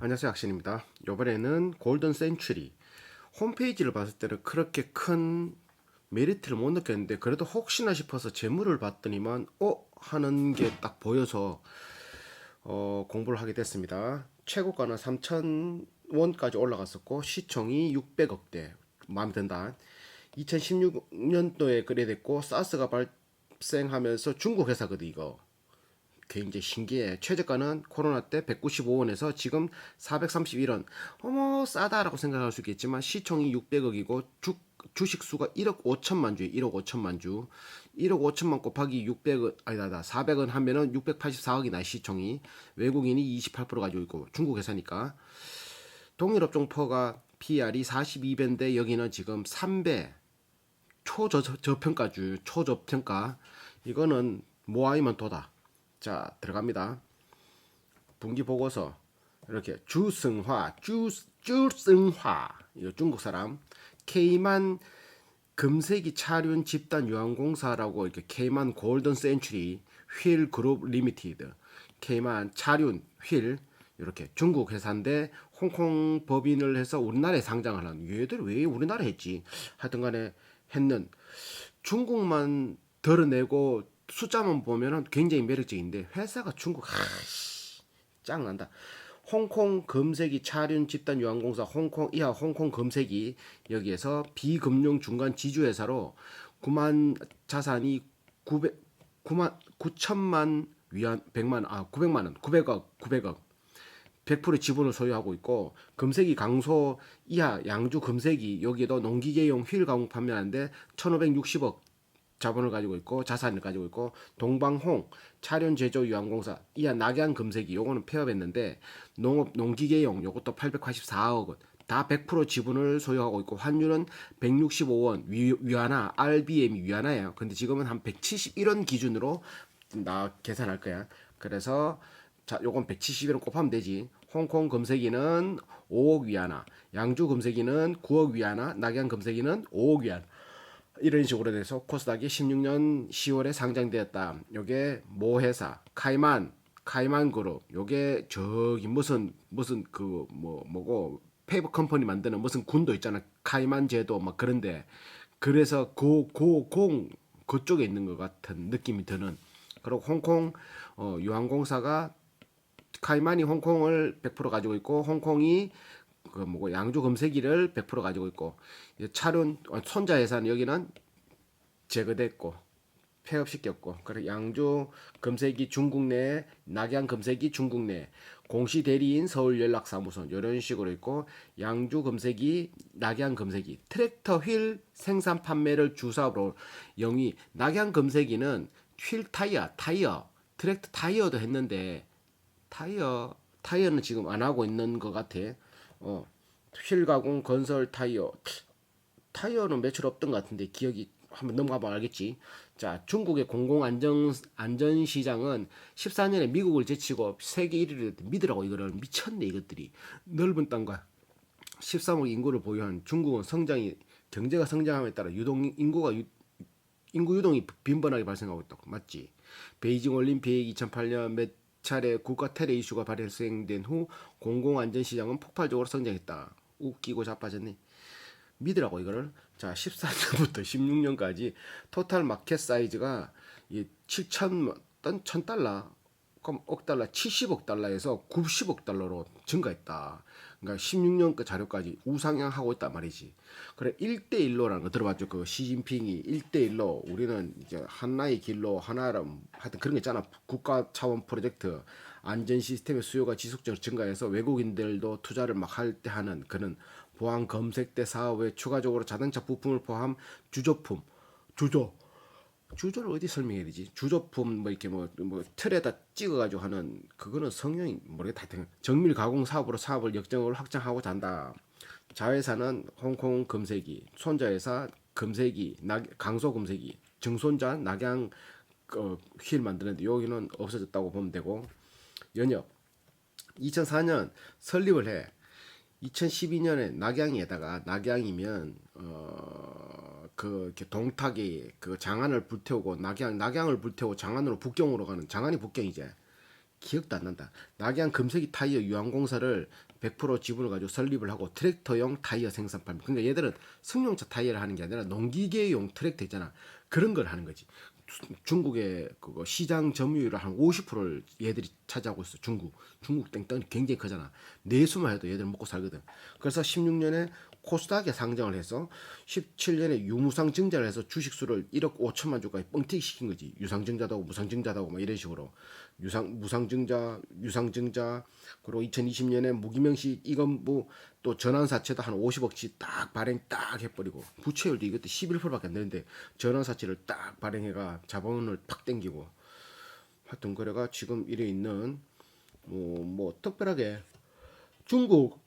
안녕하세요, 악신입니다. 이번에는 골든 센츄리 홈페이지를 봤을 때는 그렇게 큰 메리트를 못 느꼈는데, 그래도 혹시나 싶어서 재물을 봤더니만 하는 게 딱 보여서 공부를 하게 됐습니다. 최고가는 3,000원까지 올라갔었고 시총이 600억대. 마음에 든다. 2016년도에 그래 됐고, 사스가 발생하면서 중국 회사거든 이거. 굉장히 신기해. 최저가는 코로나 때 195원에서 지금 431원. 어머, 싸다라고 생각할 수 있겠지만 시총이 600억이고 주식 수가 1억 5천만 주에 1억 5천만 주. 1억 5천만 곱하기 600원 아니다 400원 하면은 684억이 나 시총이. 외국인이 28% 가지고 있고 중국 회사니까. 동일 업종 퍼가 PR이 42배인데 여기는 지금 3배. 초저평가주, 초저평가. 이거는 모아이면 도다. 자, 들어갑니다. 분기 보고서 이렇게 주승화 이거 중국 사람. K만 금세기 차륜 집단 유한공사라고 이렇게 K만 골든 센츄리 휠 그룹 리미티드. K만 차륜 휠 이렇게 중국 회사인데 홍콩 법인을 해서 우리나라에 상장을 한. 얘들 왜 우리나라에 했지? 하여튼간에 했는. 중국만 드러내고 숫자만 보면은 굉장히 매력적인데 회사가 중국 짱난다. 홍콩 금색이 차륜 집단 유한공사 홍콩 이하 홍콩 금색이 여기에서 비금융 중간 지주회사로 9만 자산이 900 9만 9천만 위안 100만 900만 원 900억 100% 지분을 소유하고 있고, 금색이 강소 이하 양주 금색이 여기에도 농기계용 휠 가공 판매하는데 1560억 자본을 가지고 있고 자산을 가지고 있고, 동방홍 차륜 제조 유한공사 이하 낙양 금색이 요거는 폐업했는데 농업 농기계용 요것도 884억 원. 다 100% 지분을 소유하고 있고 환율은 165원 위안화 RBM이 위안화예요. 근데 지금은 한 171원 기준으로 나 계산할 거야. 그래서 자, 요건 171원 곱하면 되지. 홍콩 금색이는 5억 위안화, 양주 금색이는 9억 위안화, 낙양 금색이는 5억 위안. 이런 식으로 돼서 코스닥이 16년 10월에 상장되었다. 요게 모 회사 카이만 그룹. 요게 저기 무슨 그 뭐고 페이버 컴퍼니 만드는 무슨 군도 있잖아. 카이만 제도 막 그런데, 그래서 고공 그쪽에 있는 것 같은 느낌이 드는. 그리고 홍콩 유한공사가 카이만이 홍콩을 100% 가지고 있고 홍콩이 그 뭐고 양주 금색이를 100% 가지고 있고, 차륜 손자 회사는 여기는 제거됐고 폐업시켰고, 그리고 양주 금색이 중국 내, 낙양 금색이 중국 내, 공시 대리인 서울연락사무소 이런 식으로 있고, 양주 금색이 낙양 금색이 트랙터 휠 생산 판매를 주사업으로 영위. 낙양 금색이는 휠 타이어 트랙터 타이어도 했는데 타이어는 지금 안 하고 있는 것 같아. 휠 가공 건설 타이어는 매출 없던 것 같은데 기억이, 한번 넘어가면 알겠지. 자, 중국의 안전 시장은 14년에 미국을 제치고 세계 1위를 믿으라고. 이거를 미쳤네 이것들이. 넓은 땅과 13억 인구를 보유한 중국은 경제가 성장함에 따라 인구 유동이 빈번하게 발생하고 있다고. 맞지? 베이징 올림픽 2008년 몇 차례 국가 테러 이슈가 발생된 후 공공안전시장은 폭발적으로 성장했다. 웃기고 자빠졌네. 믿으라고 이거를. 자, 14년부터 16년까지 토탈 마켓 사이즈가 7천 $1,000, 그럼 억 달러 70억 달러에서 90억 달러로 증가했다. 그러니까 16년 그 자료까지 우상향하고 있단 말이지. 그래 1대1로라는 거 들어봤죠? 그 시진핑이 1대1로 우리는 이제 하나의 길로 하나로 하여튼 그런 거 있잖아. 국가 차원 프로젝트 안전 시스템의 수요가 지속적으로 증가해서 외국인들도 투자를 막 할 때 하는 그런 보안 검색대 사업에 추가적으로 자동차 부품을 포함 주조품 주조 주조를 어디 설명해야 되지? 주조품 뭐 이렇게 뭐 틀에다 찍어가지고 하는 그거는 성형이 모르겠다. 하여튼 정밀 가공 사업으로 사업을 역정을 확장하고 잔다. 자회사는 홍콩 금색이, 손자회사 금색이, 강소 금색이, 증손자 낙양 휠 만드는데 여기는 없어졌다고 보면 되고, 연역 2004년 설립을 해. 2012년에 낙양에다가 낙양이면 그 이렇게 동탁이 그 장안을 불태우고 낙양을 불태우고 장안으로 북경으로 가는, 장안이 북경이제. 기억도 안 난다. 낙양 금색이 타이어 유황공사를 100% 지분을 가지고 설립을 하고 트랙터용 타이어 생산 판매. 그러니까 얘들은 승용차 타이어를 하는 게 아니라 농기계용 트랙터 있잖아. 그런 걸 하는 거지. 중국의 그거 시장 점유율을 한 50%를 얘들이 차지하고 있어. 중국 땡땡이 굉장히 크잖아. 내수만 해도 얘들 먹고 살거든. 그래서 16년에 코스닥에 상장을 해서 17년에 유무상 증자를 해서 주식수를 1억 5천만 주까지 뻥튀기 시킨 거지. 유상증자도 하고 무상증자도 하고 막 이런 식으로 무상증자, 유상증자. 그리고 2020년에 무기명시 이건 뭐 또 전환사채도 한 50억치 딱 발행 딱 해버리고 부채율도 이것도 11%밖에 안 되는데 전환사채를 딱 발행해가 자본을 팍 땡기고 하여튼 그래가 지금 이래 있는 뭐 특별하게 중국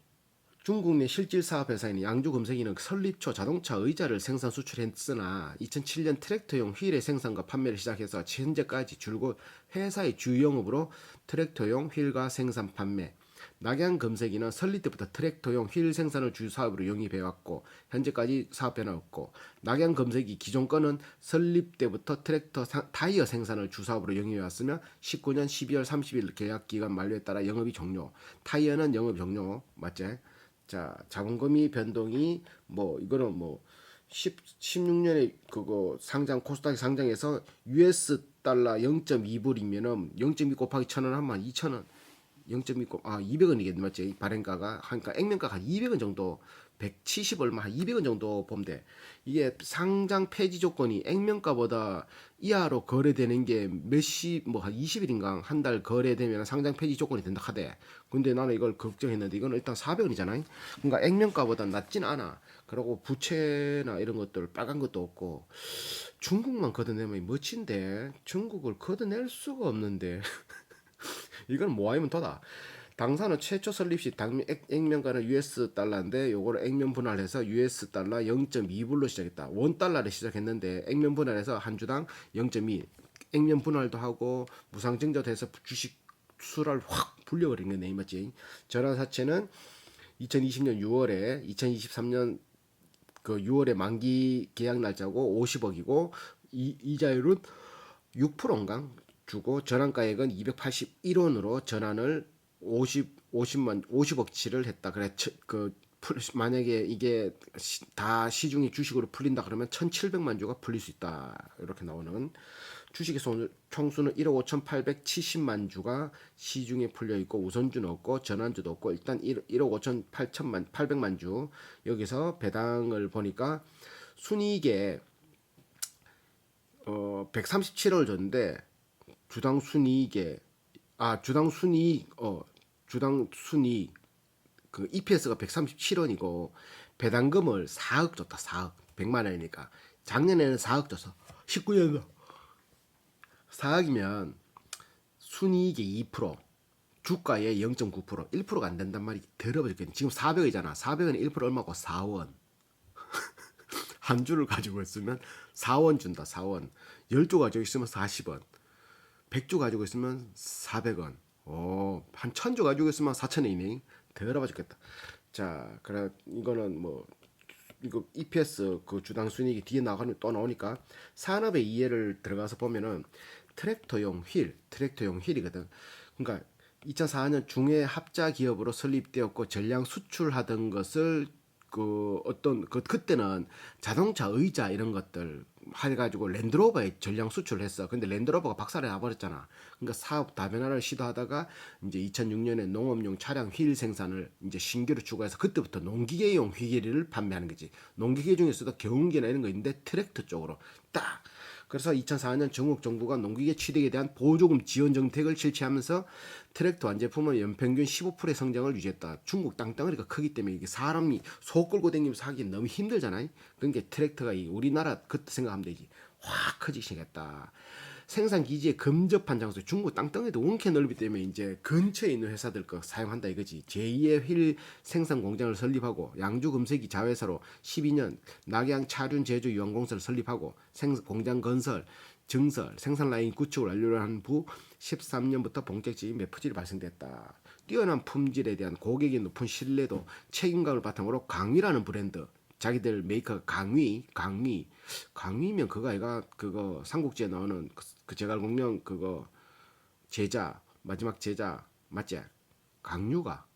내 실질 사업 회사인 양주 금색이는 설립 초 자동차 의자를 생산 수출했으나 2007년 트랙터용 휠의 생산과 판매를 시작해서 현재까지 줄곧 회사의 주 영업으로 트랙터용 휠과 생산 판매. 낙양 금색이는 설립 때부터 트랙터용 휠 생산을 주 사업으로 영입해왔고 현재까지 사업 변화 없고 낙양 금색이 기존 거는 설립 때부터 트랙터 타이어 생산을 주 사업으로 영입해왔으며 19년 12월 30일 계약 기간 만료에 따라 영업이 종료. 타이어는 영업 종료 맞지? 자, 자본금이 변동이 뭐 이거는 뭐 16년에 그거 상장 코스닥이 상장해서 US 달러 0.2불이면은 0.2 곱하기 1,000원 하면 2,000원 0.2 200원이겠네 맞지? 발행가가 하니까 액면가가 한 200원 정도 170 얼마 한 200원 정도 보면 돼. 이게 상장 폐지 조건이 액면가보다 이하로 거래되는 게 몇십 뭐 한 20일인가 한 달 거래되면 상장 폐지 조건이 된다 하대. 근데 나는 이걸 걱정했는데 이거는 일단 400원이잖아. 그러니까 액면가보다 낮진 않아. 그리고 부채나 이런 것들 빨간 것도 없고 중국만 걷어내면 멋진데 중국을 걷어낼 수가 없는데 이건 모아이면 도다. 당사는 최초 설립 시 액면가는 US 달러인데 요거를 액면 분할해서 US 달러 0.2불로 시작했다. 원 달러를 시작했는데 액면 분할해서 한 주당 0.2 액면 분할도 하고 무상 증자도 해서 주식 수를 확 불려버린 거네 맞지? 전환사채는 2020년 6월에 2023년 그 6월에 만기 계약 날짜고 50억이고 이자율은 6%인가 주고 전환가액은 281원으로 전환을 50억치를 했다. 그래 만약에 이게 다 시중이 주식으로 풀린다 그러면 1,700만 주가 풀릴 수 있다. 이렇게 나오는 주식의 총수는 1억 5,870만 주가 시중에 풀려 있고 우선주는 없고 전환주도 없고 일단 1억 5,800만 주 여기서 배당을 보니까 순이익에 137원을 줬는데 주당 순이익에 주당 순이익 그 EPS가 137원이고 배당금을 4억 줬다. 4억 100만 원이니까 작년에는 4억 줬어. 19년도 4억이면 순이익의 2% 주가의 0.9% 1%가 안 된단 말이 더러워졌겠네. 지금 400이잖아. 400원에 1% 얼마고 4원. 한 주를 가지고 있으면 4원 준다. 4원. 10주 가지고 있으면 40원. 100주 가지고 있으면 400원. 한 1000주 가지고 있으면 4,000원이네. 더러워 죽겠다. 자, 그래 이거는 뭐 이거 EPS 그 주당 순이익이 뒤에 나가면 또 나오니까 산업의 이해를 들어가서 보면은 트랙터용 휠이거든. 그러니까 2004년 중해 합자 기업으로 설립되었고 전량 수출하던 것을 그 어떤 그때는 자동차 의자 이런 것들 해가지고 랜드로버에 전량 수출을 했어. 근데 랜드로버가 박살을 나버렸잖아. 그러니까 사업 다변화를 시도하다가 이제 2006년에 농업용 차량 휠 생산을 이제 신규로 추가해서 그때부터 농기계용 휠을 판매하는 거지. 농기계 중에서도 경운기나 이런 거 있는데 트랙터 쪽으로 딱. 그래서 2004년 중국 정부가 농기계 취득에 대한 보조금 지원 정책을 실시하면서 트랙터 완제품은 연평균 15%의 성장을 유지했다. 중국 땅덩어리가 크기 때문에 이게 사람이 소 끌고 다니면서 하기 너무 힘들잖아요. 그러니까 트랙터가 우리나라 그때 생각하면 되지. 확 커지시겠다. 생산 기지에 근접한 장소 중국 땅덩이도 원캐 넓기 때문에 이제 근처에 있는 회사들 거 사용한다 이거지. 제2의 휠 생산 공장을 설립하고 양주 금색이 자회사로 12년 낙양 차륜 제조 유황공사를 설립하고 공장 건설 증설 생산 라인 구축을 완료를 한 후 13년부터 본격적인 매푸질이 발생됐다. 뛰어난 품질에 대한 고객의 높은 신뢰도 책임감을 바탕으로 강위라는 브랜드 자기들 메이커 강위면 그거 아이가 그거 삼국지에 나오는 그 제갈공명 그거 제자 마지막 제자 맞지? 강유가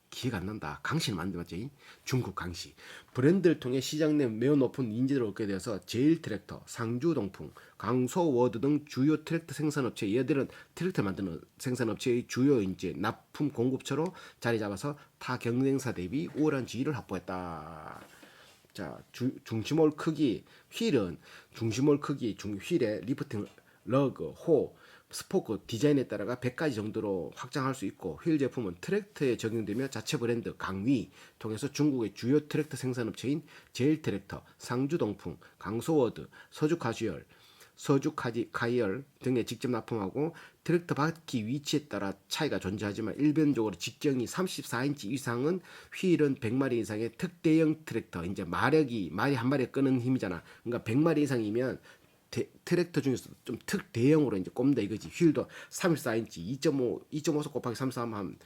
기억 안 난다. 강씨는 맞는데 맞지? 중국 강씨. 브랜드를 통해 시장 내 매우 높은 인지도를 얻게 되어서 제일 트랙터, 상주동풍, 강소워드 등 주요 트랙터 생산업체, 얘들은 트랙터 만드는 생산업체의 주요 이제 납품 공급처로 자리 잡아서 타 경쟁사 대비 우월한 지위를 확보했다. 자, 중심홀 크기, 휠은 중심홀 크기, 휠의 리프팅, 러그, 호, 스포크 디자인에 따라가 100가지 정도로 확장할 수 있고 휠 제품은 트랙터에 적용되며 자체 브랜드 강위 통해서 중국의 주요 트랙터 생산업체인 제일 트랙터, 상주동풍, 강소워드, 서주카주얼, 서주카이얼 등에 직접 납품하고 트랙터 바퀴 위치에 따라 차이가 존재하지만 일반적으로 직경이 34인치 이상은 휠은 100마리 이상의 특대형 트랙터 이제 말이 한 마리에 끄는 힘이잖아. 그러니까 100마리 이상이면 트랙터 중에서 좀 특대형으로 이제 꼽는다 이거지. 휠도 34인치 2.5속 곱하기 33 한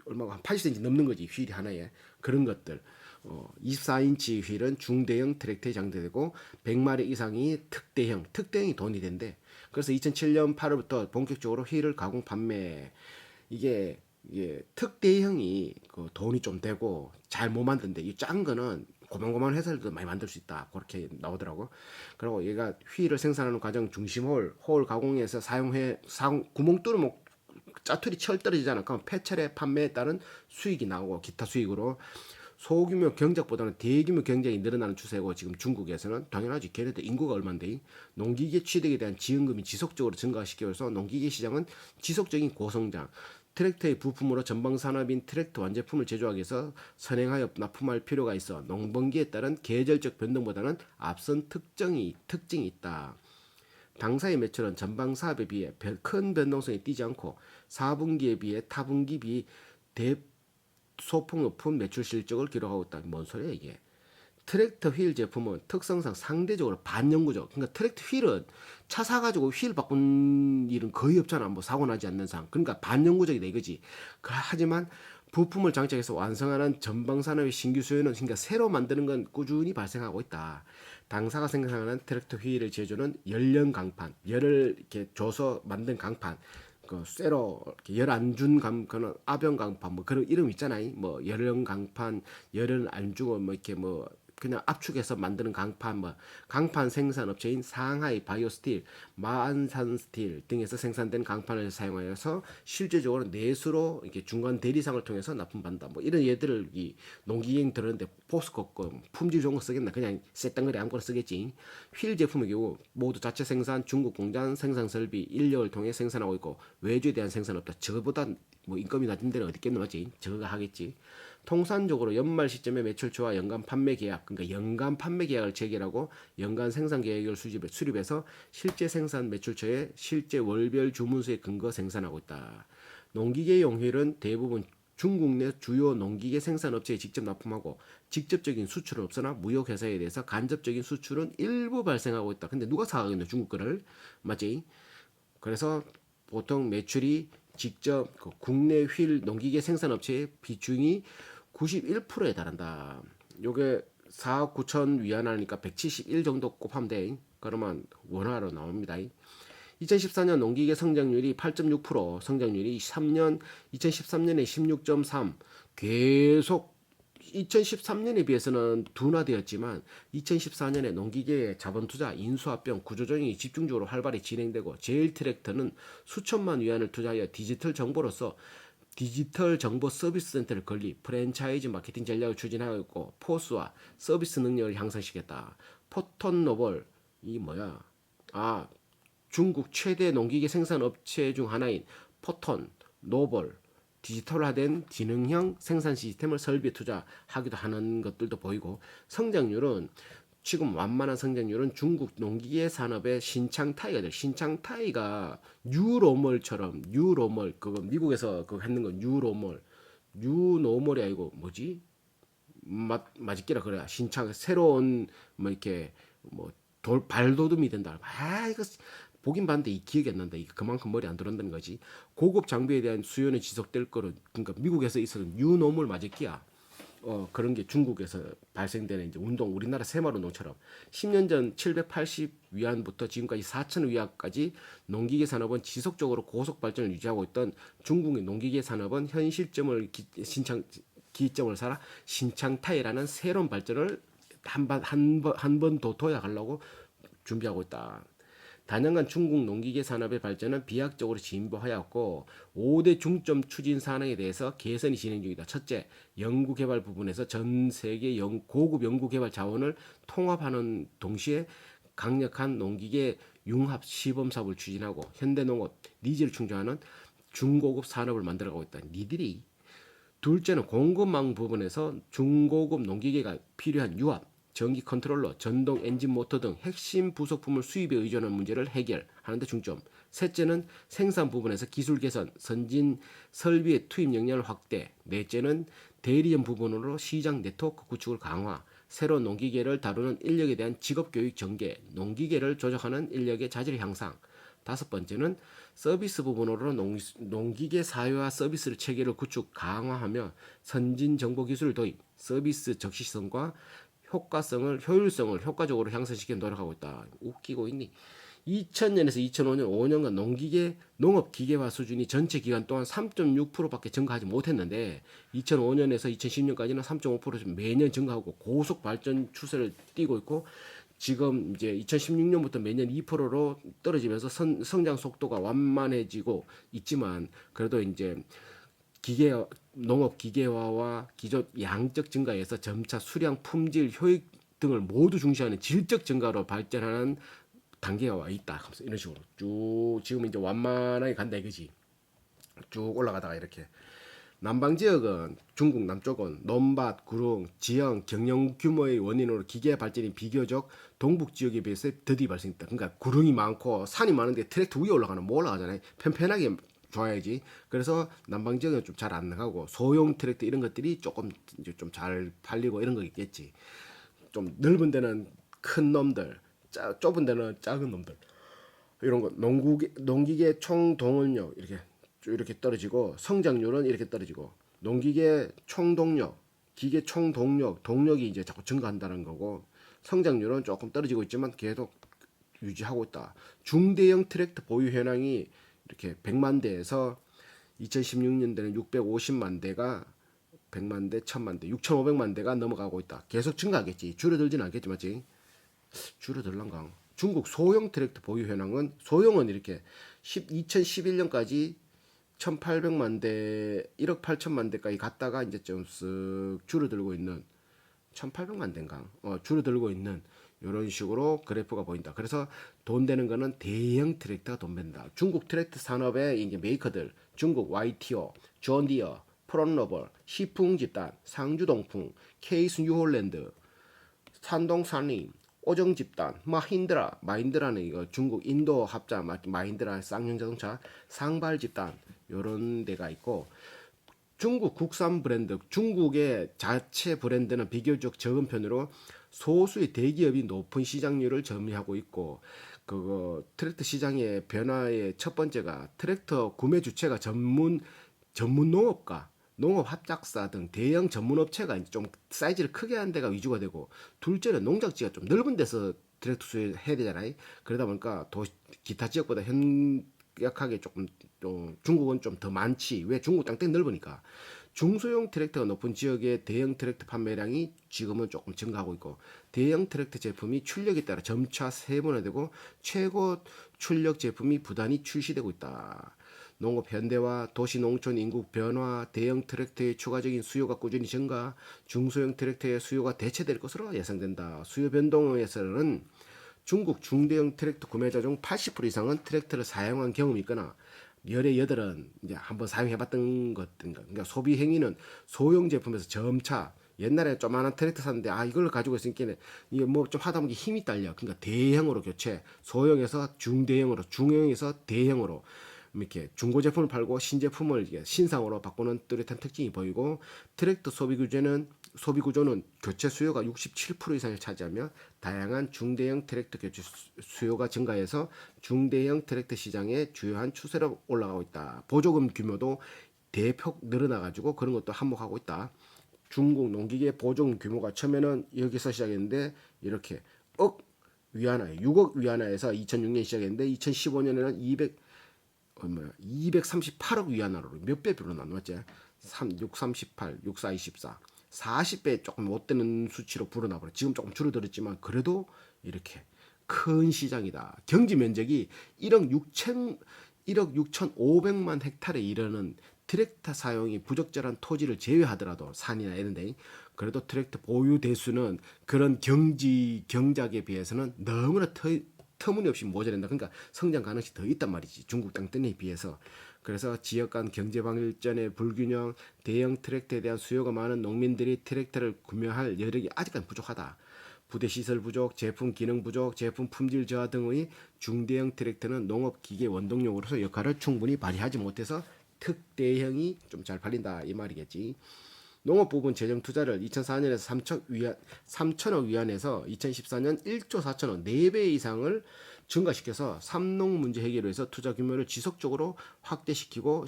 얼마가 한 80cm 넘는 거지. 휠이 하나에. 그런 것들. 24인치 휠은 중대형 트랙터에 장대되고 100마리 이상이 특대형이 돈이 된대. 그래서 2007년 8월부터 본격적으로 휠을 가공 판매. 이게 특대형이 그 돈이 좀 되고 잘 못 만든데 이 작은 거는 고만고만 회사들도 많이 만들 수 있다. 그렇게 나오더라고. 그리고 얘가 휠을 생산하는 과정 중심홀 가공에서 구멍 뚫으면 짜투리 철 떨어지잖아. 그럼 폐철의 판매에 따른 수익이 나오고 기타 수익으로 소규모 경작보다는 대규모 경작이 늘어나는 추세고 지금 중국에서는 당연하지. 걔네들 인구가 얼만데 농기계 취득에 대한 지원금이 지속적으로 증가시켜서 농기계 시장은 지속적인 고성장. 트랙터의 부품으로 전방 산업인 트랙터 완제품을 제조하기 위해서 선행하여 납품할 필요가 있어 농번기에 따른 계절적 변동보다는 앞선 특징이 있다. 당사의 매출은 전방 사업에 비해 큰 변동성이 띄지 않고 4분기에 비해 타분기 비 대소폭 높은 매출 실적을 기록하고 있다. 뭔 소리야 이게? 트랙터 휠 제품은 특성상 상대적으로 반영구적. 그러니까 트랙터 휠은 차 사가지고 휠 바꾼 일은 거의 없잖아. 뭐 사고 나지 않는 상. 그러니까 반영구적이다 이거지. 하지만 부품을 장착해서 완성하는 전방 산업의 신규 수요는 그러니까 새로 만드는 건 꾸준히 발생하고 있다. 당사가 생산하는 트랙터 휠의 제조는 열연 강판, 열을 이렇게 줘서 만든 강판. 그 쇠로 열 안 준 그런 아병 강판 뭐 그런 이름 있잖아요. 뭐 열연 강판, 열을 안 주고 뭐 이렇게 뭐 그냥 압축해서 만드는 강판 생산 업체인 상하이 바이오스틸, 마안산스틸 등에서 생산된 강판을 사용하여서 실제적으로 내수로 이렇게 중간 대리상을 통해서 납품받는다. 뭐 이런 예들을 이 농기계행 들었는데 포스코 거 품질 좋은 거 쓰겠나? 그냥 쎄땅거리 아무거나 쓰겠지. 휠 제품의 경우 모두 자체 생산, 중국 공장 생산 설비, 인력을 통해 생산하고 있고 외주에 대한 생산 없다. 저거보다 뭐 인건비 낮은 데는 어디 있겠노, 맞지? 저거가 하겠지. 통산적으로 연말 시점에 매출처와 연간 판매 계약, 그러니까 연간 판매 계약을 체결하고 연간 생산 계획을 수립해서 실제 생산 매출처에 실제 월별 주문수에 근거 생산하고 있다. 농기계용 휠은 대부분 중국 내 주요 농기계 생산업체에 직접 납품하고 직접적인 수출은 없으나 무역회사에 대해서 간접적인 수출은 일부 발생하고 있다. 근데 누가 사가겠노 중국 거를, 맞지? 그래서 보통 매출이 직접 그 국내 휠 농기계 생산업체의 비중이 91%에 달한다. 요게 4억 9천 위안하니까 171 정도 곱하면 돼. 그러면 원화로 나옵니다. 2014년 농기계 성장률이 8.6%, 성장률이 2013년에 16.3, 계속 2013년에 비해서는 둔화되었지만 2014년에 농기계의 자본 투자, 인수합병, 구조조정이 집중적으로 활발히 진행되고 제일 트랙터는 수천만 위안을 투자하여 디지털 정보 서비스 센터를 건립, 프랜차이즈 마케팅 전략을 추진하고 있고 포스와 서비스 능력을 향상시켰다. 포톤 노벌 이 뭐야? 중국 최대 농기계 생산 업체 중 하나인 포톤 노벌 디지털화된 지능형 생산 시스템을 설비에 투자하기도 하는 것들도 보이고 성장률은 지금 완만한 성장률은 중국 농기계 산업의 신창타이가 될. 신창타이가 뉴로멀 그거 미국에서 그거 했는 건 뉴노멀이 아니고 뭐지? 맞을게라 그래. 신창 새로운 뭐 이렇게 뭐 발돋움이 된다. 이거 보긴 봤는데 이 기억이 안 난다. 이게 그만큼 머리 안 들어온다는 거지. 고급 장비에 대한 수요는 지속될 거로. 그러니까 미국에서 있어도 뉴노멀 맞을게야. 그런 게 중국에서 발생되는 이제 운동, 우리나라 새마을운동처럼 10년 전 780위안부터 지금까지 4,000위안까지 농기계 산업은 지속적으로 고속 발전을 유지하고 있던 중국의 농기계 산업은 현 시점을 기점을 살아 신창타이라는 새로운 발전을 한 번 더 도약하려고 준비하고 있다. 단연간 중국 농기계 산업의 발전은 비약적으로 진보하였고 5대 중점 추진 사항에 대해서 개선이 진행 중이다. 첫째, 연구개발 부분에서 전 세계 고급 연구개발 자원을 통합하는 동시에 강력한 농기계 융합 시범 사업을 추진하고 현대농업 니즈를 충족하는 중고급 산업을 만들어가고 있다. 니들이 둘째는 공급망 부분에서 중고급 농기계가 필요한 유압, 전기 컨트롤러, 전동 엔진 모터 등 핵심 부속품을 수입에 의존하는 문제를 해결하는 데 중점. 셋째는 생산 부분에서 기술 개선, 선진 설비의 투입 역량을 확대. 넷째는 대리점 부분으로 시장 네트워크 구축을 강화. 새로운 농기계를 다루는 인력에 대한 직업 교육 전개, 농기계를 조작하는 인력의 자질 향상. 다섯 번째는 서비스 부분으로 농기계 사회화 서비스 체계를 구축 강화하며 선진 정보 기술 도입, 서비스 적시성과 효율성을 효과적으로 향상시키는 노력하고 있다. 웃기고 있니? 2000년에서 2005년 5년간 농업 기계화 수준이 전체 기간 동안 3.6%밖에 증가하지 못했는데 2005년에서 2010년까지는 3.5% 매년 증가하고 고속 발전 추세를 띠고 있고 지금 이제 2016년부터 매년 2%로 떨어지면서 성장 속도가 완만해지고 있지만 그래도 이제 농업 기계화와 기존 양적 증가에서 점차 수량, 품질, 효익 등을 모두 중시하는 질적 증가로 발전하는 단계가 와 있다. 이런 식으로 쭉 지금 이제 완만하게 간다 이거지. 쭉 올라가다가 이렇게 남방 지역은 중국 남쪽은 논밭, 구릉, 지형, 경영 규모의 원인으로 기계 발전이 비교적 동북 지역에 비해서 더디 발생했다. 그러니까 구릉이 많고 산이 많은데 트랙터 위에 올라가는 못 올라가잖아요. 편편하게 좋아야지. 그래서 남방 지역은 좀 잘 안 나가고 소형 트랙터 이런 것들이 조금 이제 좀 잘 팔리고 이런 거 있겠지. 좀 넓은 데는 큰 놈들, 좁은 데는 작은 놈들. 이런 거 농기계 총 동원력 이렇게 떨어지고 성장률은 이렇게 떨어지고 농기계 총 동력, 기계 총 동력이 이제 자꾸 증가한다는 거고 성장률은 조금 떨어지고 있지만 계속 유지하고 있다. 중대형 트랙터 보유 현황이 이렇게 100만 대에서 2016년대는 650만 대가 100만 대, 1000만 대, 6,500만 대가 넘어가고 있다. 계속 증가하겠지. 줄어들지는 않겠지, 맞지? 줄어들란가? 중국 소형 트랙터 보유 현황은 소형은 이렇게 2011년까지 1,800만 대, 1억 8천만 대까지 갔다가 이제 좀 쓱 줄어들고 있는 1,800만 대인가? 줄어들고 있는 이런 식으로 그래프가 보인다. 그래서 돈 되는 거는 대형 트랙터가 돈 된다. 중국 트랙터 산업의 이제 메이커들, 중국 YTO, 존디어, 프론러벌, 시풍집단, 상주동풍, 케이스 뉴홀랜드, 산동산림, 오정집단, 마힌드라는 이거 중국 인도 합자 마힌드라 쌍용자동차, 상발집단 이런 데가 있고 중국 국산 브랜드, 중국의 자체 브랜드는 비교적 적은 편으로 소수의 대기업이 높은 시장률을 점유하고 있고 트랙터 시장의 변화의 첫 번째가 트랙터 구매 주체가 전문 농업가, 농업 합작사 등 대형 전문 업체가 이제 좀 사이즈를 크게 한 데가 위주가 되고 둘째는 농작지가 좀 넓은 데서 트랙터 수혜해야 되잖아요. 그러다 보니까 기타 지역보다 현격하게 조금 중국은 좀 더 많지. 왜? 중국 땅덩이 넓으니까. 중소형 트랙터가 높은 지역의 대형 트랙터 판매량이 지금은 조금 증가하고 있고 대형 트랙터 제품이 출력에 따라 점차 세분화되고 최고 출력 제품이 부단히 출시되고 있다. 농업 현대화, 도시 농촌 인구 변화, 대형 트랙터의 추가적인 수요가 꾸준히 증가, 중소형 트랙터의 수요가 대체될 것으로 예상된다. 수요 변동에서는 중국 중대형 트랙터 구매자 중 80% 이상은 트랙터를 사용한 경험이 있거나 열의 여덟은 이제 한번 사용해봤던 것든가. 그러니까 소비 행위는 소형 제품에서 점차 옛날에 조그마한 트랙터 샀는데 이걸 가지고 있으니까 이게 뭐 좀 하다 보니 힘이 딸려. 그러니까 대형으로 교체, 소형에서 중대형으로, 중형에서 대형으로 이렇게 중고 제품을 팔고 신제품을 신상으로 바꾸는 뚜렷한 특징이 보이고 트랙터 소비 구조는 교체 수요가 67% 이상을 차지하며 다양한 중대형 트랙터 교체 수요가 증가해서 중대형 트랙터 시장의 주요한 추세로 올라가고 있다. 보조금 규모도 대폭 늘어나가지고 그런 것도 한몫하고 있다. 중국 농기계 보조금 규모가 처음에는 여기서 시작했는데 이렇게 억 위안화, 6억 위안화에서 2006년 시작했는데 2015년에는 238억 위안화로 몇 배 불어났노지? 6, 38, 6, 4, 24. 40배 조금 못 되는 수치로 불어나버려. 지금 조금 줄어들었지만 그래도 이렇게 큰 시장이다. 경지 면적이 1억 6,500만 헥타르에 이르는 트랙터 사용이 부적절한 토지를 제외하더라도 산이나 이런데 그래도 트랙터 보유 대수는 그런 경작에 비해서는 너무나 터무니없이 모자란다. 그러니까 성장 가능성이 더 있단 말이지. 중국 땅덩이에 비해서. 그래서 지역 간 경제 발전의 불균형, 대형 트랙터에 대한 수요가 많은 농민들이 트랙터를 구매할 여력이 아직까지 부족하다. 부대 시설 부족, 제품 기능 부족, 제품 품질 저하 등의 중대형 트랙터는 농업 기계 원동력으로서 역할을 충분히 발휘하지 못해서 특대형이 좀 잘 팔린다 이 말이겠지. 농업 부분 재정 투자를 2004년에서 3천억 위안에서 2014년 1조 4천억 4배 이상을 증가시켜서 삼농 문제 해결을 위해서 투자 규모를 지속적으로 확대시키고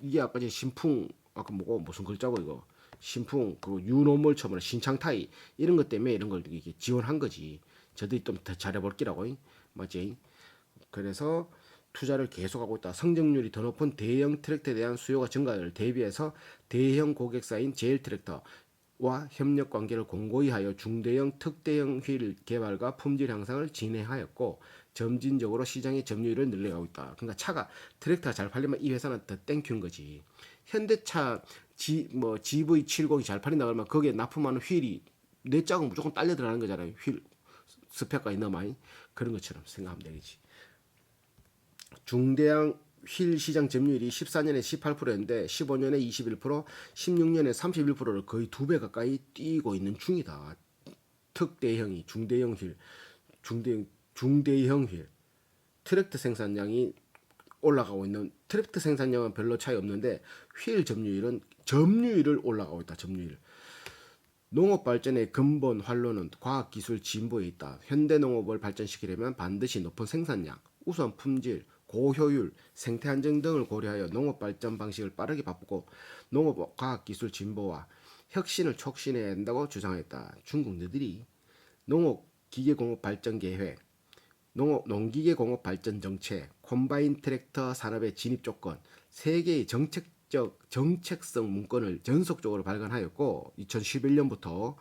이게 아까 신풍 아까 뭐고 무슨 글자고 이거 신풍 그 유노멀 처벌 신창타이 이런 것 때문에 이런 걸 이렇게 지원한 거지. 저들이 좀 더 잘해볼 기라고 맞지? 그래서 투자를 계속하고 있다. 성장률이 더 높은 대형 트랙터에 대한 수요가 증가를 대비해서 대형 고객사인 제일 트랙터와 협력 관계를 공고히 하여 중대형 특대형 휠 개발과 품질 향상을 진행하였고 점진적으로 시장의 점유율을 늘려가고 있다. 그러니까 차가 트랙터가 잘 팔리면 이 회사는 더 땡큐는 거지. 현대차 GV70이 잘 팔린다 그러면 거기에 납품하는 휠이 내 짝은 무조건 딸려 들어가는 거잖아요. 휠 스펙까지 너무 많이 그런 것처럼 생각하면 되겠지. 중대형 휠 시장 점유율이 14년에 18%였는데 15년에 21%, 16년에 31%를 거의 2배 가까이 뛰고 있는 중이다. 특대형이 중대형 휠, 중대형 휠. 트랙터 생산량이 올라가고 있는 트랙터 생산량은 별로 차이 없는데 휠 점유율을 올라가고 있다. 점유율. 농업 발전의 근본 활로는 과학기술 진보에 있다. 현대 농업을 발전시키려면 반드시 높은 생산량, 우수한 품질, 고효율, 생태 안정 등을 고려하여 농업 발전 방식을 빠르게 바꾸고 농업 과학기술 진보와 혁신을 촉진해야 한다고 주장했다. 중국 너들이 농업 기계공업 발전 계획, 농기계 공업 발전 정책, 콤바인 트랙터 산업의 진입 조건, 세 개의 정책성 문건을 전속적으로 발간하였고 2011년부터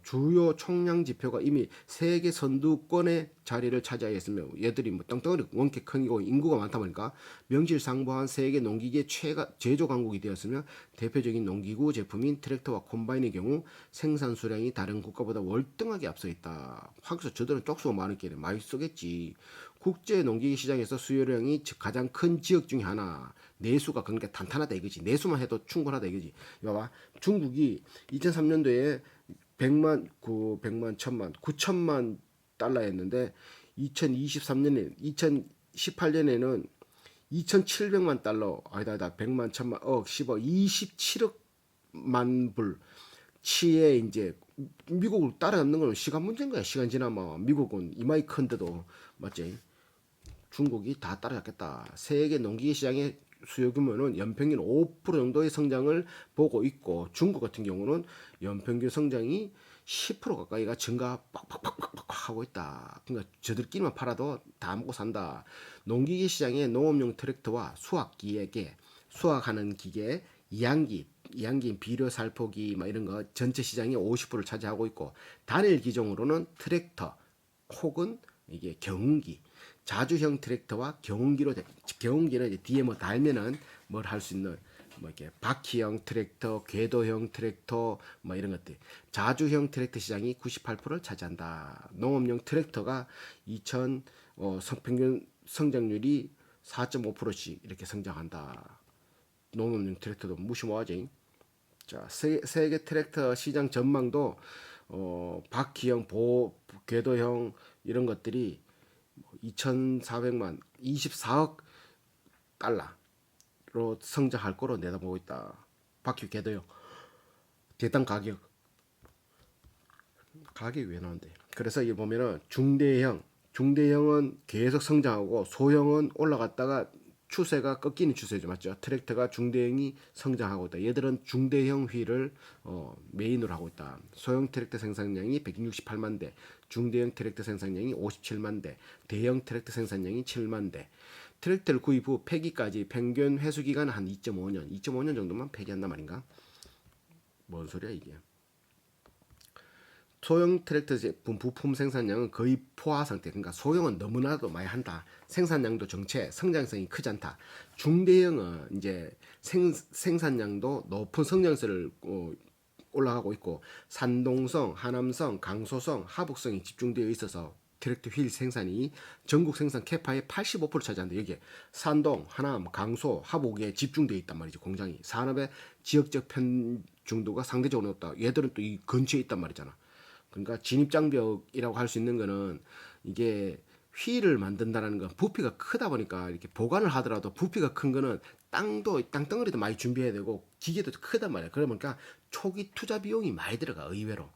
주요 총량 지표가 이미 세계 선두권의 자리를 차지하였으며 얘들이 뭐 땅덩어리 원캐 큰이고 인구가 많다 보니까 명실상부한 세계 농기계 제조 강국이 되었으며 대표적인 농기구 제품인 트랙터와 콤바인의 경우 생산 수량이 다른 국가보다 월등하게 앞서 있다. 하기서 저들은 쪽수가 많을게 많이 쓰겠지. 국제 농기계 시장에서 수요량이 가장 큰 지역 중에 하나. 내수가 그러니까 탄탄하다 이거지. 내수만 해도 충분하다 이거지. 봐봐. 중국이 2003년도에 9천만 달러였는데 2018년에는 2,700만 달러, 아니다, 100만, 천만, 억, 10억, 27억 불 치에 이제 미국을 따라잡는 건 시간 문제인 거야. 시간 지나면 미국은 이마이 큰데도 맞지? 중국이 다 따라잡겠다. 세계 농기계 시장의 수요 규모는 연평균 5% 정도의 성장을 보고 있고 중국 같은 경우는 연평균 성장이 10% 가까이가 증가 빡빡빡빡 하고 있다. 그러니까 저들끼리만 팔아도 다 먹고 산다. 농기계 시장의 농업용 트랙터와 수확하는 기계, 이항기인 비료 살포기 이런 거 전체 시장의 50%를 차지하고 있고 단일 기종으로는 트랙터 혹은 이게 경운기 자주형 트랙터와 경운기는 이제 뒤에 뭐 달면은 뭘 할 수 있는 뭐 이렇게 바퀴형 트랙터, 궤도형 트랙터 뭐 이런 것들. 자주형 트랙터 시장이 98%를 차지한다. 농업용 트랙터가 평균 성장률이 4.5%씩 이렇게 성장한다. 농업용 트랙터도 무시모하지. 자, 세계 트랙터 시장 전망도 바퀴형, 궤도형 이런 것들이 2,400만, 24억 달러로 성장할 거로 내다보고 있다. 바퀴 궤도형. 대당 가격이 왜 나온대? 그래서 이 보면은 중대형은 계속 성장하고 소형은 올라갔다가 추세가 꺾이는 추세죠, 맞죠? 트랙터가 중대형이 성장하고 있다. 얘들은 중대형 휠을 메인으로 하고 있다. 소형 트랙터 생산량이 168만 대, 중대형 트랙터 생산량이 57만 대, 대형 트랙터 생산량이 7만 대. 트랙터를 구입 후 폐기까지 평균 회수 기간은 한 2.5년, 2.5년 정도만 폐기한단 말인가? 뭔 소리야 이게? 소형 트랙터 제품 부품 생산량은 거의 포화 상태. 그러니까 소형은 너무나도 많이 한다. 생산량도 정체, 성장성이 크지 않다. 중대형은 이제 생산량도 높은 성장세를 올라가고 있고 산동성, 하남성, 강소성, 하복성이 집중되어 있어서 트랙터 휠 생산이 전국 생산 캐파의 85% 차지한다. 여기에 산동, 하남, 강소, 하복에 집중되어 있단 말이죠. 공장이. 산업의 지역적 편중도가 상대적으로 높다. 얘들은 또 이 근처에 있단 말이잖아. 그러니까 진입장벽이라고 할 수 있는 거는 이게 휠을 만든다는 건 부피가 크다 보니까 이렇게 보관을 하더라도 부피가 큰 거는 땅덩어리도 많이 준비해야 되고 기계도 크단 말이야. 그러니까 초기 투자 비용이 많이 들어가 의외로.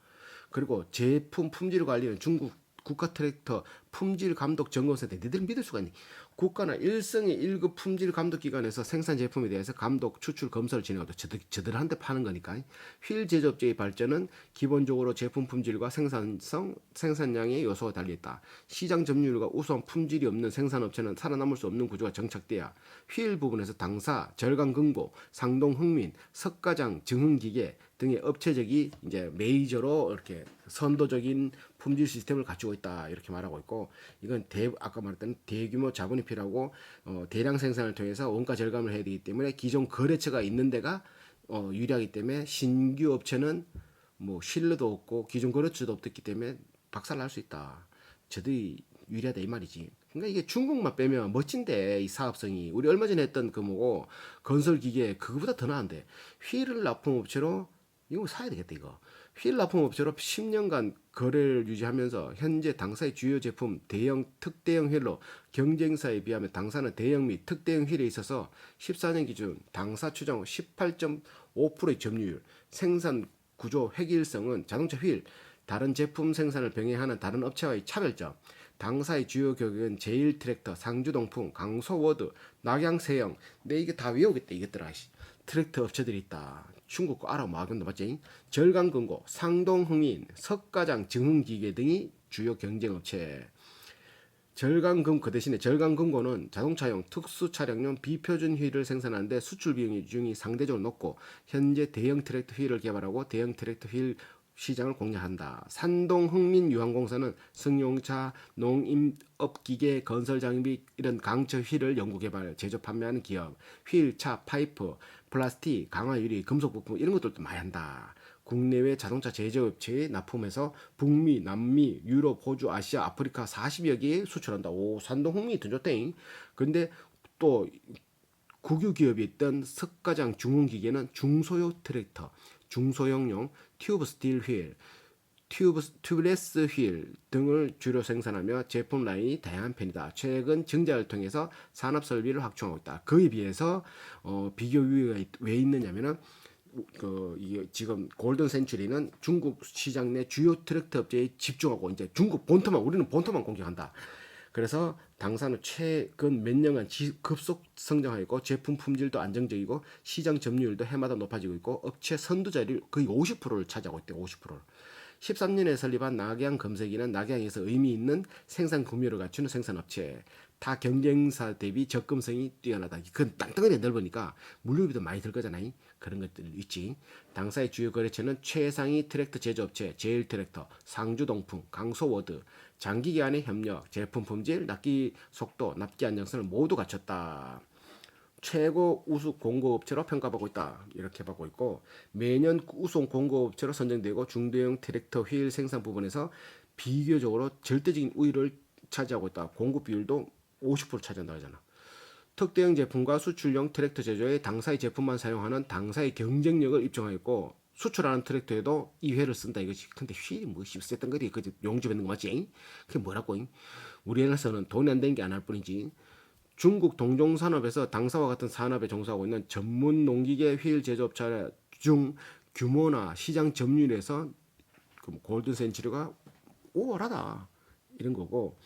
그리고 제품 품질 관리는 중국 국가 트랙터 품질 감독 점검센터. 니들 믿을 수가 있니? 국가나 일성의 1급 품질 감독 기관에서 생산 제품에 대해서 감독, 추출, 검사를 진행하고 저들한테 파는 거니까. 휠 제조업체의 발전은 기본적으로 제품 품질과 생산성, 생산량의 요소가 달려있다. 시장 점유율과 우수한 품질이 없는 생산업체는 살아남을 수 없는 구조가 정착돼야 휠 부분에서 당사, 절강금고, 상동 흥민, 석가장, 증흥기계 등의 업체적이 이제 메이저로 이렇게 선도적인 품질 시스템을 갖추고 있다 이렇게 말하고 있고, 이건 아까 말했던 대규모 자본이 필요하고 대량 생산을 통해서 원가 절감을 해야 되기 때문에 기존 거래처가 있는 데가 유리하기 때문에 신규 업체는 뭐 신뢰도 없고 기존 거래처도 없기 때문에 박살날 수 있다. 저들이 유리하다 이 말이지. 그러니까 이게 중국만 빼면 멋진데 이 사업성이 우리 얼마 전에 했던 그 뭐고 건설 기계 그거보다 더 나은데 휠을 납품업체로 이거 사야 되겠다 이거. 휠 납품업체로 10년간 거래를 유지하면서 현재 당사의 주요 제품 대형 특대형 휠로 경쟁사에 비하면 당사는 대형 및 특대형 휠에 있어서 14년 기준 당사 추정 18.5%의 점유율, 생산 구조 획일성은 자동차 휠 다른 제품 생산을 병행하는 다른 업체와의 차별점. 당사의 주요 교육은 제일 트랙터, 상주동풍, 강소워드, 낙양세형. 내 이게 다 외우겠다 이것들아. 트랙터 업체들이 있다. 중국 거 알아 마근도 맞지? 절강금고, 상동흥인, 석가장, 증흥기계 등이 주요 경쟁업체. 절강금 그 대신에 절강금고는 자동차용 특수 차량용 비표준 휠을 생산하는데 수출 비용이 상대적으로 높고 현재 대형 트랙터 휠을 개발하고 대형 트랙터 휠 시장을 공략한다. 산동 흥민유황공사는 승용차, 농임업기계, 건설장비 이런 강처 휠을 연구개발, 제조, 판매하는 기업. 휠, 차, 파이프, 플라스틱, 강화유리, 금속 부품 이런 것들도 많이 한다. 국내외 자동차 제조업체에 납품해서 북미, 남미, 유럽, 호주, 아시아, 아프리카 40여 개에 수출한다. 오, 산동 흥민이 더 좋대잉. 근데 또 국유 기업이 있던 석가장 중흥기계는 중소형 트랙터, 중소형용 튜브 스틸 휠, 튜브레스 휠 등을 주로 생산하며 제품 라인이 다양한 편이다. 최근 증자를 통해서 산업 설비를 확충하고 있다. 그에 비해서 비교 우위가 왜 있느냐면은 이게 지금 골든 센츄리는 중국 시장 내 주요 트랙터 업체에 집중하고 이제 중국 본토만 우리는 본토만 공격한다. 그래서 당사는 최근 몇 년간 급속 성장하고 있고 제품 품질도 안정적이고 시장 점유율도 해마다 높아지고 있고 업체 선두자리를 거의 50%를 차지하고 있대. 50%를. 13년에 설립한 낙양 검색이는 낙양에서 의미 있는 생산 규모를 갖추는 생산업체. 타 경쟁사 대비 접근성이 뛰어나다. 그건 땅덩어리 넓으니까 물류비도 많이 들 거잖아. 그런 것들 있지. 당사의 주요 거래처는 최상위 트랙터 제조업체, 제일 트랙터, 상주동풍, 강소워드, 장기기간의 협력, 제품 품질, 납기 속도, 납기 안정성을 모두 갖췄다. 최고 우수 공급업체로 평가받고 있다. 이렇게 받고 있고 매년 우수 공급업체로 선정되고 중대형 트랙터 휠 생산 부분에서 비교적으로 절대적인 우위를 차지하고 있다. 공급 비율도 50% 차지한다 하잖아. 특대형 제품과 수출용 트랙터 제조에 당사의 제품만 사용하는 당사의 경쟁력을 입증하였고 수출하는 트랙터에도 이 회를 쓴다 이거지. 근데 휠이 뭐 씹었던 거리 그 용접했는 거 맞지? 그게 뭐라고? 우리나라에서는 돈이 안 되는 게 안 할 뿐이지. 중국 동종산업에서 당사와 같은 산업에 종사하고 있는 전문 농기계 휠 제조업체 중 규모나 시장 점유율에서 골든 센츄리가 우월하다 이런 거고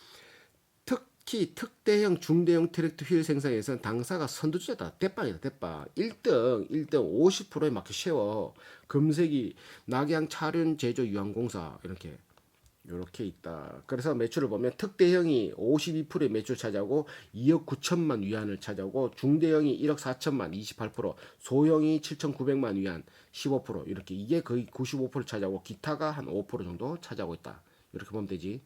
특히 특대형, 중대형 트랙터 휠 생산에서는 당사가 선두주자다. 대빵이다, 대빵. 1등 50%의 마켓 쉐어. 금색이 낙양 차륜 제조 유한공사 이렇게 있다. 그래서 매출을 보면 특대형이 52%의 매출 차지하고 2억 9천만 위안을 차지하고 중대형이 1억 4천만 28%, 소형이 7,900만 위안 15% 이렇게 이게 거의 95% 차지하고 기타가 한 5% 정도 차지하고 있다. 이렇게 보면 되지.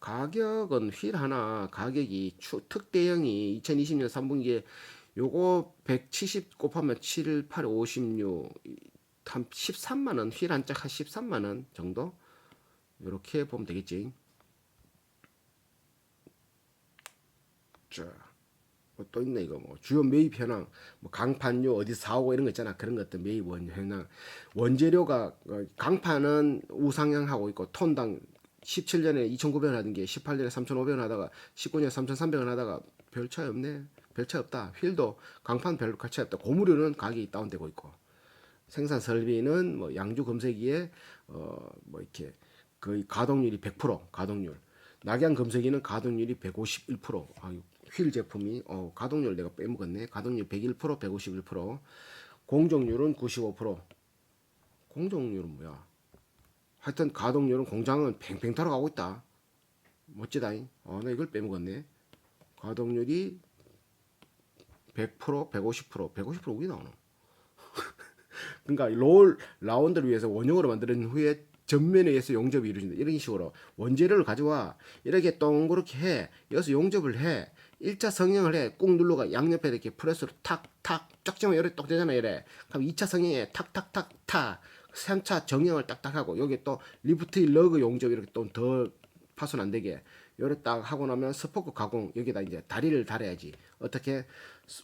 가격은 휠 하나 가격이 특대형이 2020년 3분기에 요거 170 곱하면 7, 8, 56, 한 13만 원, 휠 한 짝 한 13만 원 정도 이렇게 보면 되겠지. 자, 뭐또 있네 이거 뭐 주요 매입 현황, 뭐 강판료 어디서 사오고 이런 거 있잖아. 그런 것들 매입 현황. 원재료가 강판은 우상향하고 있고 톤당 17년에 2,900원 하던 게 18년에 3,500원 하다가 19년에 3,300원 하다가 별 차이 없네. 별 차이 없다. 휠도 강판 별로 차이 없다. 고무료는 가격이 다운되고 있고 생산 설비는 뭐 양주 금세기에 뭐 이렇게 거의 가동률이 100% 가동률. 낙양 금세기는 가동률이 151%. 휠 제품이 가동률 내가 빼먹었네. 가동률 101%, 151%. 공정률은 95%. 공정률은 뭐야? 하여튼 가동률은 공장은 팽팽 돌아가고 있다. 멋지다잉. 나 이걸 빼먹었네. 가동률이 100%, 150%, 150% 우리 나오노. 그러니까 롤 라운드를 위해서 원형으로 만든 후에 전면에 의해서 용접이 이루어진다. 이런 식으로 원재료를 가져와 이렇게 동그랗게 해. 여기서 용접을 해. 1차 성형을 해. 꾹 눌러가 양옆에 이렇게 프레스로 탁탁 쫙 지면 이렇게 똑 되잖아. 이래. 그럼 2차 성형에 탁탁탁 탁. 3차 정형을 딱딱 하고 여기 또 리프트 러그 용접 이렇게 또 더 파손 안 되게 요래 딱 하고 나면 스포크 가공 여기다 이제 다리를 달아야지. 어떻게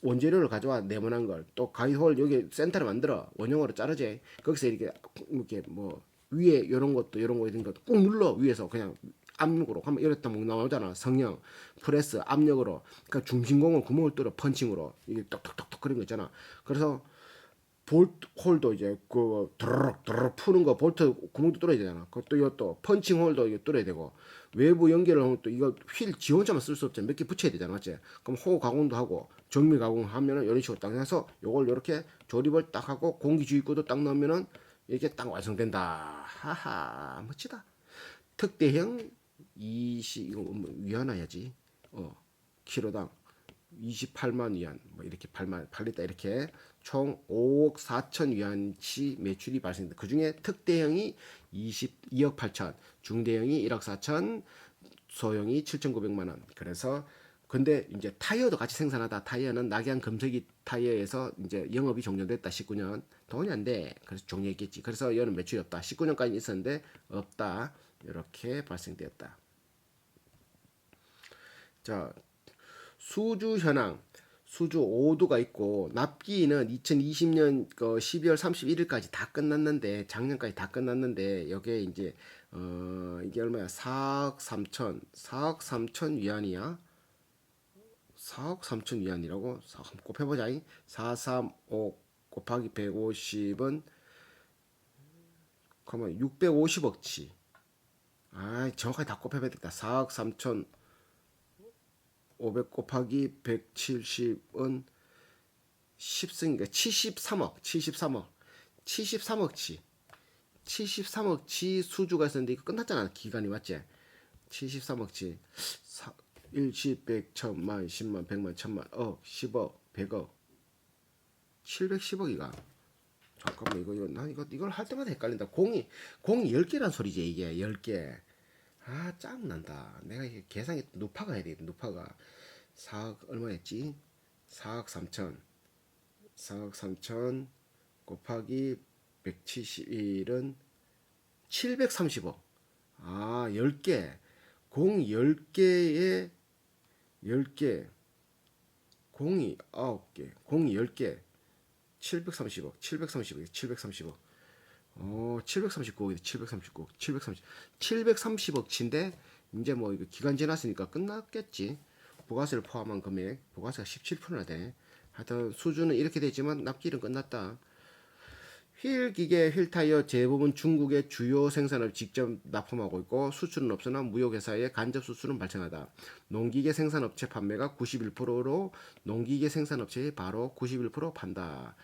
원재료를 가져와 네모난 걸 또 가이드홀 여기 센터를 만들어 원형으로 자르지. 거기서 이렇게 뭐 위에 요런 것도 요런 거 이런 것도 꾹 눌러 위에서 그냥 압력으로 하면 이랬다 뭐 나오잖아. 성형 프레스 압력으로 그러니까 중심공을 구멍을 뚫어 펀칭으로 이게 똑똑똑똑 그런 거 있잖아. 그래서 볼트 홀도 이제 그 드르륵 푸는 거 볼트 구멍도 뚫어야 되잖아. 그것도 이것도 펀칭 홀도 이거 뚫어야 되고 외부 연결을 하면 또 이거 휠 지 혼자만 쓸 수 없잖아. 몇 개 붙여야 되잖아, 맞지? 그럼 호 가공도 하고 정밀 가공하면은 이런 식으로 딱 해서 요걸 이렇게 조립을 딱 하고 공기 주입구도 딱 넣으면은 이렇게 딱 완성된다. 하하 멋지다. 특대형 20 이거 뭐 위안화야지. 키로당 28만 위안 뭐 이렇게 팔렸다 이렇게 총 5억 4천 위안치 매출이 발생된다. 그 중에 특대형이 22억 8천, 중대형이 1억 4천, 소형이 7,900만 원. 그래서 근데 이제 타이어도 같이 생산하다. 타이어는 낙양 금색이 타이어에서 이제 영업이 종료됐다. 19년 돈이 안 돼. 그래서 종료했겠지. 그래서 얘는 매출이 없다. 19년까지 있었는데 없다. 이렇게 발생되었다. 자, 수주 현황. 수주 5두가 있고 납기는 2020년 12월 31일까지 다 끝났는데 작년까지 다 끝났는데 여기에 이제 이게 얼마야? 4억 3천 위안이야. 4억 3천 위안이라고? 한번 곱해보자. 435 곱하기 150은 그러면 650억치. 정확하게 다 곱해봐야 겠다 4억 3천 500 곱하기 170은 10승이니까 73억치 73억치 수주가 있었는데 이거 끝났잖아. 기간이 맞지? 73억치 1, 10, 100, 1000만, 10만, 100만, 1000만, 10억, 100억 710억이가 잠깐만 난 이걸 할 때마다 헷갈린다. 공이 10개란 소리지. 이게 10개. 짜증난다. 내가 이게 계산이 누파가 해야 되겠다. 누파가 4억 얼마였지? 4억 3천 곱하기 171은 730억. 10개. 공 10개에 10개. 공이 9개. 공이 10개. 730억. 730억. 739억이다. 730억치인데 이제 뭐 이거 기간 지났으니까 끝났겠지. 부가세를 포함한 금액, 부가세가 17%나 되네. 하여튼 수준은 이렇게 되지만 납기일은 끝났다. 휠 기계, 휠 타이어 대부분 중국의 주요 생산을 직접 납품하고 있고 수출은 없으나 무역회사의 간접 수출은 발생하다. 농기계 생산업체 판매가 91%로 농기계 생산업체에 바로 91% 판다.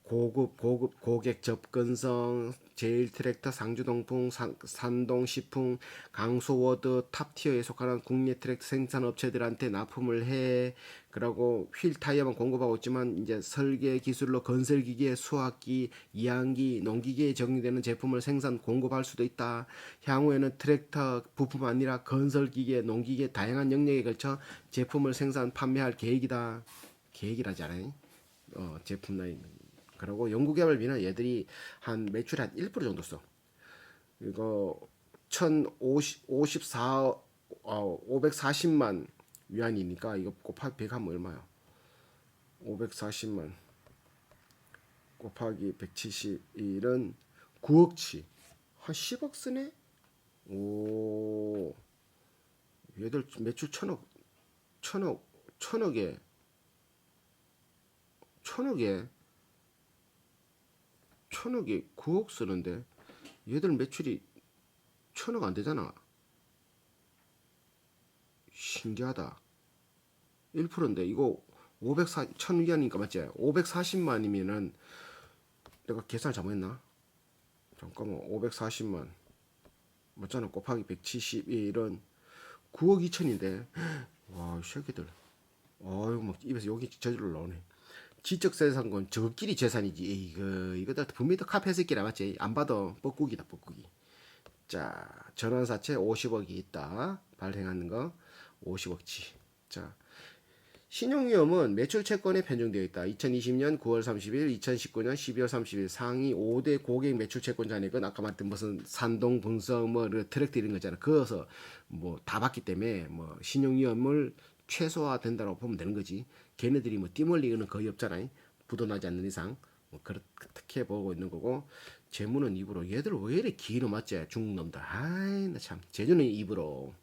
고급 고객 접근성 제일 트랙터 상주동풍 산동시풍 강소워드 탑티어에 속하는 국내 트랙터 생산업체들한테 납품을 해. 그러고 휠 타이어만 공급하고 있지만 이제 설계 기술로 건설기계 수화기 이항기 농기계에 적용되는 제품을 생산 공급할 수도 있다. 향후에는 트랙터 부품 아니라 건설기계 농기계 다양한 영역에 걸쳐 제품을 생산 판매할 계획이다. 계획이라지 않아요? 제품 라인. 그리고 연구개발비는 얘들이 한 매출의 한 1% 정도 써. 이거 1054 540만 위안이니까 이거 곱하기 100 하면 얼마야? 540만 곱하기 171은 9억치. 한 10억 쓰네? 오, 얘들 매출 천억에, 천억에, 천억에 9억 쓰는데 얘들 매출이 천억 안 되잖아. 신기하다. 1%인데 이거 1000위안이니까 맞지? 540만이면은 내가 계산을 잘못했나? 잠깐만 540만 맞잖아. 곱하기 171은 9억 2천인데 와, 이 새끼들. 어휴, 막 입에서 여기 저절로 나오네. 지적재산권 저끼리 재산이지. 이거 다 분명히 또 카페 새끼라 맞지? 안 봐도 뻐꾸기다 뻐꾸기. 자, 전환사채 50억이 있다. 발행하는 거 50억치. 자, 신용위험은 매출채권에 편중되어 있다. 2020년 9월 30일, 2019년 12월 30일 상위 5대 고객 매출채권 잔액은 아까 말했던 무슨 산동, 분석, 뭐 트랙트 이런 거잖아. 그어서 뭐 다 봤기 때문에 뭐 신용위험을 최소화된다고 보면 되는 거지. 걔네들이 뭐 띠멀리는 거의 없잖아요. 부도나지 않는 이상. 뭐 그렇게 보고 있는 거고. 재무는 입으로. 얘들 왜 이래 기로 맞지? 중국 놈들. 아이, 나 참. 재주는 입으로.